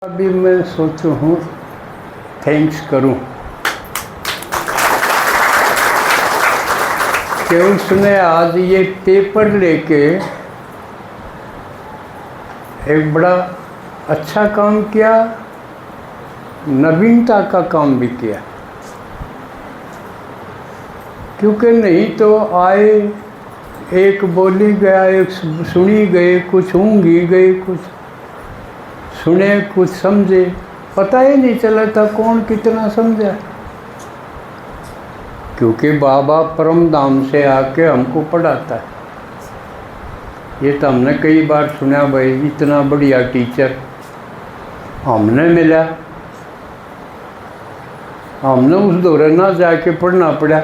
अभी मैं सोचू हूँ थैंक्स करूँ कि उसने आज ये पेपर लेके एक बड़ा अच्छा काम किया, नवीनता का काम भी किया। क्योंकि नहीं तो आए एक बोली गया, एक सुनी गए, कुछ ऊँगी गए, कुछ सुने, कुछ समझे, पता ही नहीं चला था कौन कितना समझा। क्योंकि बाबा परम धाम से आके हमको पढ़ाता है। ये तो हमने कई बार सुना, भाई इतना बढ़िया टीचर हमने मिला, हमने उस दौरे ना जाके पढ़ना पड़ा,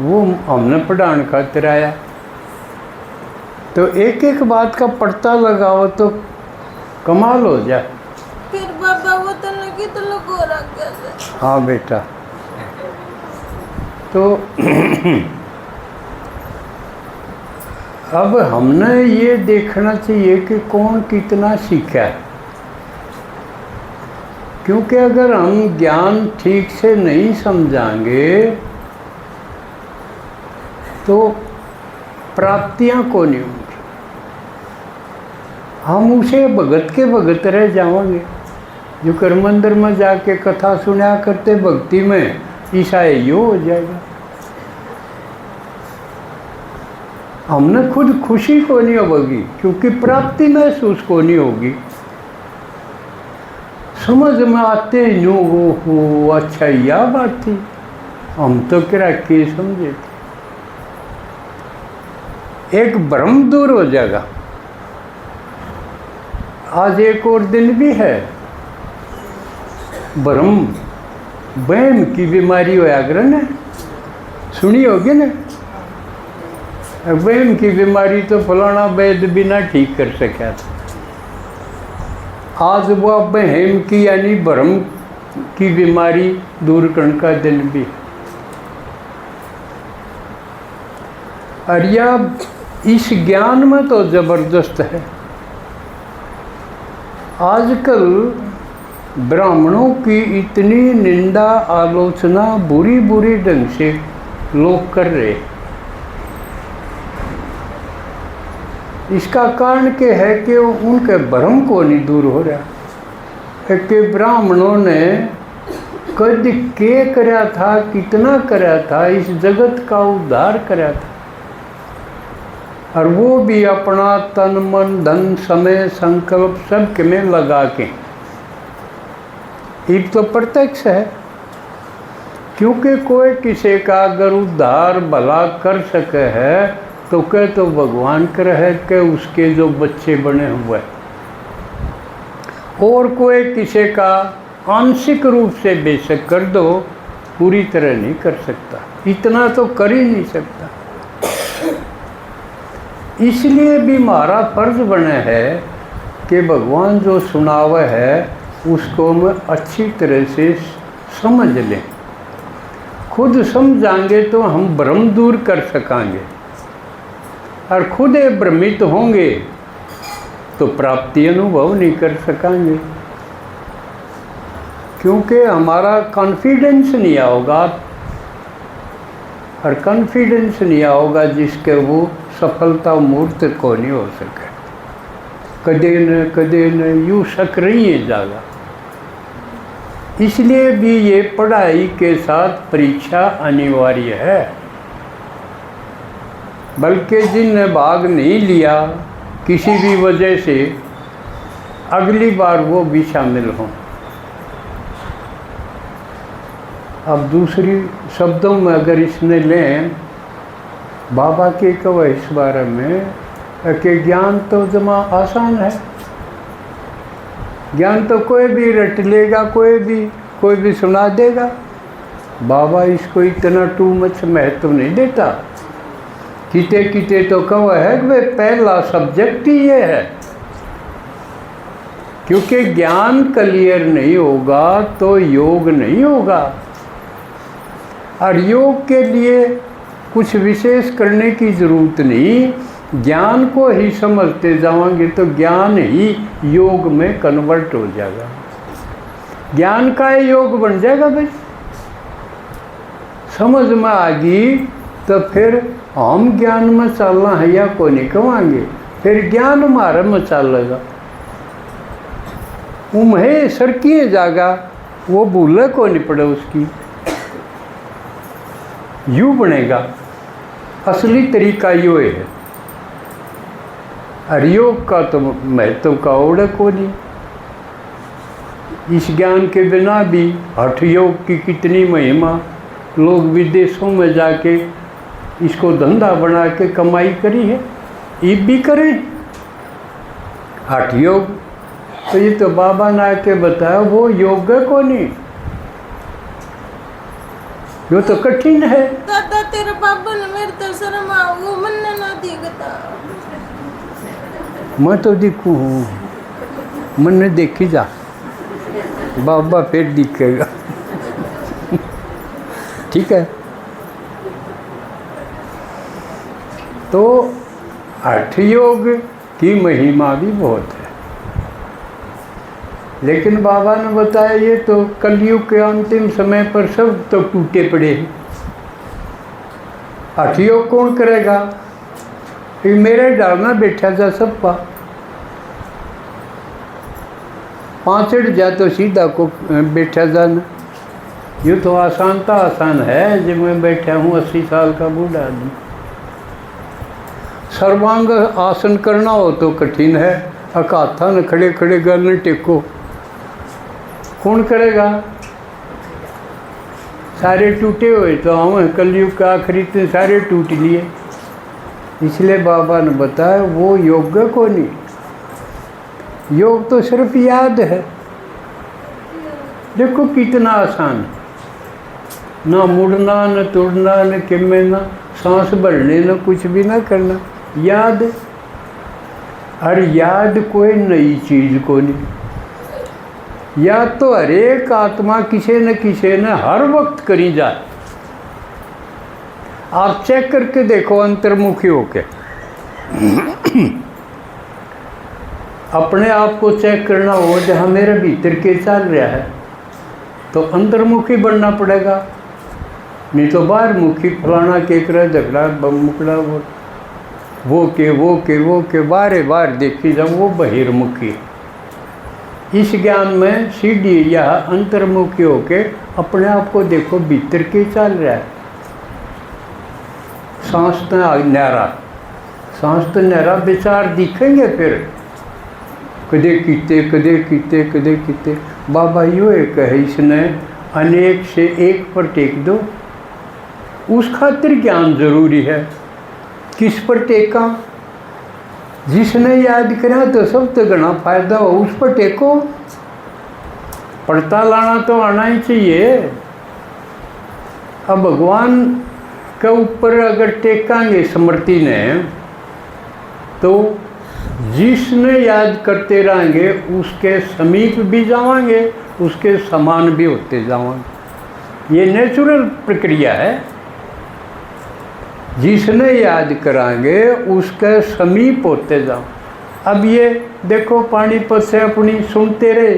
वो हमने पढ़ाने खातिर आया। तो एक एक बात का पड़ता लगाओ तो कमाल हो जाए। फिर बाबा वो तो लगी तो लोग हो रहा। हाँ बेटा, तो अब हमने ये देखना चाहिए कि कौन कितना सीखा है। क्योंकि अगर हम ज्ञान ठीक से नहीं समझाएंगे तो प्राप्तियां को नहीं होंगी। हम उसे भगत के भगत रह जाएंगे। जो कर मंदिर में जाके कथा सुना करते भक्ति में, ईसा यो हो जाएगा। हमने खुद खुशी को नहीं होगी, क्योंकि प्राप्ति महसूस को नहीं होगी। समझ में आते नो हो अच्छा यह बात थी, हम तो क्या के समझे थे। एक भ्रम दूर हो जाएगा। आज एक और दिन भी है, भ्रम वहम की बीमारी हो आग्रह सुनी होगी ना। वहम की बीमारी तो फलाना वैद्य बिना ठीक कर सका था। आज वो वहम की यानी भ्रम की बीमारी दूर करने का दिन भी है। और यह इस ज्ञान में तो जबरदस्त है। आजकल ब्राह्मणों की इतनी निंदा आलोचना बुरी बुरी ढंग से लोग कर रहे। इसका कारण क्या है कि उनके भ्रम को नहीं दूर हो रहा। कि ब्राह्मणों ने कद के कराया था, कितना कराया था, इस जगत का उद्धार कराया था। और वो भी अपना तन मन धन समय संकल्प सब में लगा के। एक तो प्रत्यक्ष है, क्योंकि कोई किसी का अगर उद्धार भला कर सके है तो कह तो भगवान कर है कि उसके जो बच्चे बने हुए, और कोई किसी का आंशिक रूप से बेशक कर दो, पूरी तरह नहीं कर सकता। इतना तो कर ही नहीं सकता। इसलिए भी हमारा फर्ज बना है कि भगवान जो सुनावा है उसको हम अच्छी तरह से समझ लें। खुद समझाएंगे तो हम भ्रम दूर कर सकेंगे, और खुद भ्रमित होंगे तो प्राप्ति अनुभव नहीं कर सकेंगे। क्योंकि हमारा कॉन्फिडेंस नहीं आओगा, और कॉन्फिडेंस नहीं आओगा जिसके वो सफलता मूर्त को नहीं हो सके। कदे न यूँ शक नहीं है जागा। इसलिए भी ये पढ़ाई के साथ परीक्षा अनिवार्य है। बल्कि जिनने भाग नहीं लिया किसी भी वजह से, अगली बार वो भी शामिल हों। अब दूसरी शब्दों में अगर इसने लें, बाबा के कहो इस बारे में कि ज्ञान तो जमा आसान है। ज्ञान तो कोई भी रट लेगा, कोई भी सुना देगा। बाबा इसको इतना टू मच महत्व नहीं देता। किते किते तो कहो है कि पहला सब्जेक्ट ही ये है। क्योंकि ज्ञान क्लियर नहीं होगा तो योग नहीं होगा। और योग के लिए कुछ विशेष करने की ज़रूरत नहीं। ज्ञान को ही समझते जाओगे तो ज्ञान ही योग में कन्वर्ट हो जाएगा। ज्ञान का योग बन जाएगा भाई। समझ में आ गई तो फिर हम ज्ञान में चलना है या को नहीं कमाएंगे, फिर ज्ञान हमारे में चलेगा। उम्हें सरकिए जागा, वो भूले को नहीं पड़े उसकी, यूँ बनेगा। असली तरीका यो है। और योग का तो महत्व का ओढ़ को नहीं। इस ज्ञान के बिना भी हठ योग की कितनी महिमा, लोग विदेशों में जाके इसको धंधा बना के कमाई करी है, ये भी करें हठ योग। तो ये तो बाबा ने आके बताया वो योग को नहीं, यो तो कठिन है। दादा तेरे बाबा ने मेरे तो शर्म वो मन ना दिखता। मैं तो दिखू हूँ, मन ने देखी जा, बाबा फिर दिखेगा। ठीक है। तो हठ योग की महिमा भी बहुत है, लेकिन बाबा ने बताया ये तो कलयुग के अंतिम समय पर सब तो टूटे पड़े हैं। हठ योग कौन करेगा? ये मेरे डालना बैठा जा सब पा, पाँचड़ जा तो सीधा को बैठा जाना। ये तो आसान था, आसान है जब मैं बैठा हूँ 80 साल का बूढ़ा आदमी। सर्वांग आसन करना हो तो कठिन है, अकाथा न खड़े खड़े गल टेको, कौन करेगा? सारे टूटे हुए तो हम कलयुग का आखिरी तो सारे टूट लिए। इसलिए बाबा ने बताया वो योग को नहीं, योग तो सिर्फ याद है। देखो कितना आसान है, ना मुड़ना न तोड़ना न किमेना, सांस भरने न कुछ भी ना करना, याद। और याद कोई नई चीज़ को नहीं, याद तो हर एक आत्मा किसी न किसी ने हर वक्त करी जाए। आप चेक करके देखो अंतर्मुखी होके अपने आप को चेक करना हो, जहाँ मेरे भीतर के चल रहा है तो अंतर्मुखी बनना पड़ेगा, नहीं तो बाहर मुखी फलाना के कर झगड़ा बम मुकड़ा वो के बारे बार देखी जाऊँ वो बहिर्मुखी। इस ज्ञान में सीढ़ी या अंतर्मुखी होके अपने आप को देखो भीतर के चल रहा है। सांस तो न्यारा विचार दिखेंगे फिर, कदे कीते। बाबा यो एक है, इसने अनेक से एक पर टेक दो। उस खातिर ज्ञान जरूरी है। किस पर टेका? जिसने याद करा तो सब तो घना फायदा हो, उस पर टेको। पढ़ता लाना तो आना ही चाहिए। अब भगवान के ऊपर अगर टेकांगे स्मृति ने तो जिसने याद करते रहेंगे उसके समीप भी जावांगे, उसके समान भी होते जावांगे। ये नेचुरल प्रक्रिया है। जिसने याद कराएंगे उसके समीप होते जाओ। अब ये देखो पानीपत से अपनी सुनते रहे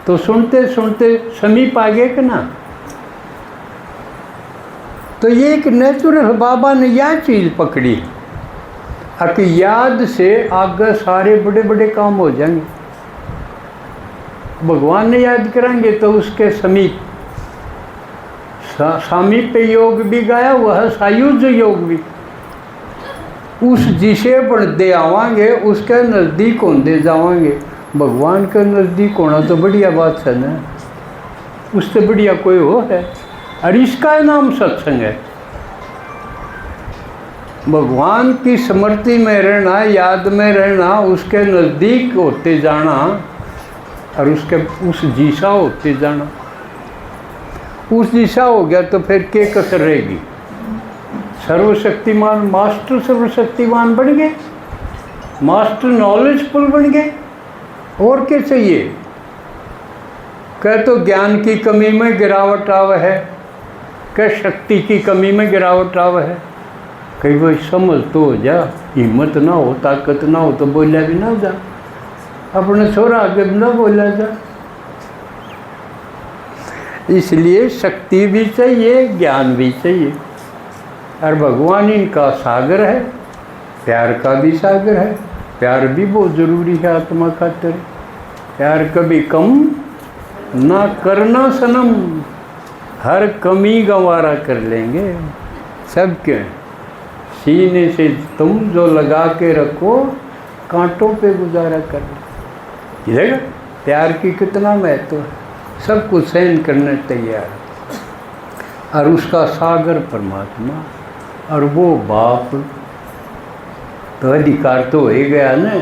तो सुनते सुनते समीप आ गए कि ना। तो ये एक नेचुरल, बाबा ने यह चीज़ पकड़ी कि याद से आगे सारे बड़े बड़े काम हो जाएंगे। भगवान ने याद कराएंगे तो उसके समीप, सामीप्य योग भी गाया हुआ है, सायुज योग भी। उस जिसे बढ़ते आवांगे उसके नज़दीक होते जावांगे। भगवान के नज़दीक होना तो बढ़िया बात है ना, उससे बढ़िया कोई हो है। और इसका नाम सत्संग है। भगवान की स्मृति में रहना, याद में रहना, उसके नज़दीक होते जाना और उसके उस दिशा होते जाना। उस दिशा हो गया तो फिर के कसर रहेगी। सर्वशक्तिमान मास्टर सर्वशक्तिमान बन गए, मास्टर नॉलेजफुल बन गए। और क्या चाहिए? कह तो ज्ञान की कमी में गिरावट आव है, कह शक्ति की कमी में गिरावट आव है। कई भाई समझ तो हो जा, हिम्मत ना हो, ताकत ना हो तो बोला भी ना जा, अपने छोरा आगे भी ना बोला जा। इसलिए शक्ति भी चाहिए, ज्ञान भी चाहिए। और भगवान इनका सागर है, प्यार का भी सागर है। प्यार भी बहुत ज़रूरी है आत्मा खातिर। प्यार कभी कम ना करना सनम, हर कमी गंवारा कर लेंगे सबके। सीने से तुम जो लगा के रखो, कांटों पे गुजारा कर लो। देखा प्यार की कितना महत्व है, सब कुछ सहन करने तैयार। और उसका सागर परमात्मा, और वो बाप तो अधिकार तो हो ही गया ना।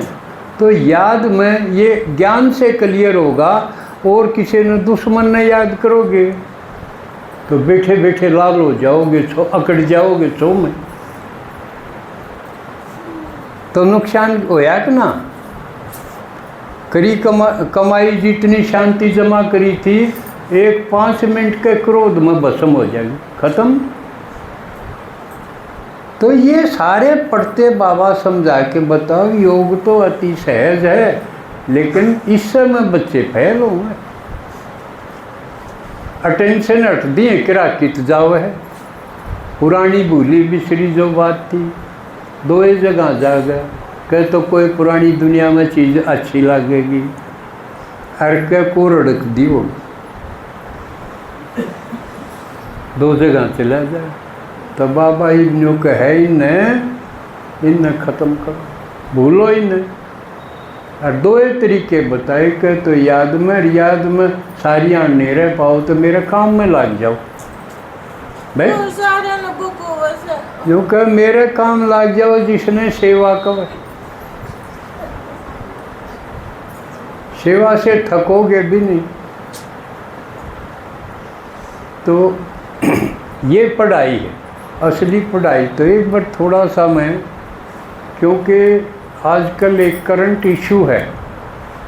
तो याद में ये ज्ञान से क्लियर होगा। और किसी ने दुश्मन ने याद करोगे तो बैठे बैठे लाल हो जाओगे, अकड़ जाओगे छो में, तो नुकसान होया कि ना। करी कमाई जितनी शांति जमा करी थी, एक 5 मिनट के क्रोध में भस्म हो जाएगी, खत्म। तो ये सारे पढ़ते बाबा समझा के बताओ, योग तो अति सहज है, लेकिन इस समय बच्चे फैल हो गए। अटेंशन हट दिए किरा कित जाओ है। पुरानी भूली बिसरी जो बात थी, दो ही जगह जा गया। कह तो कोई पुरानी दुनिया में चीज़ अच्छी लगेगी, और क्या को रड़क दी हो, दो जगह चला जाए। तो बाबा इन्हों का है इन्हें ख़त्म करो, भूलो इन्हें। और दो ही तरीके बताए कि तो याद में सारियाँ नहीं रह पाओ तो मेरे काम में लग जाओ भाई। जो कह मेरे काम लग जाओ, जिसने सेवा कर, सेवा से थकोगे भी नहीं। तो ये पढ़ाई है, असली पढ़ाई। तो एक बार थोड़ा सा मैं, क्योंकि आजकल एक करंट इशू है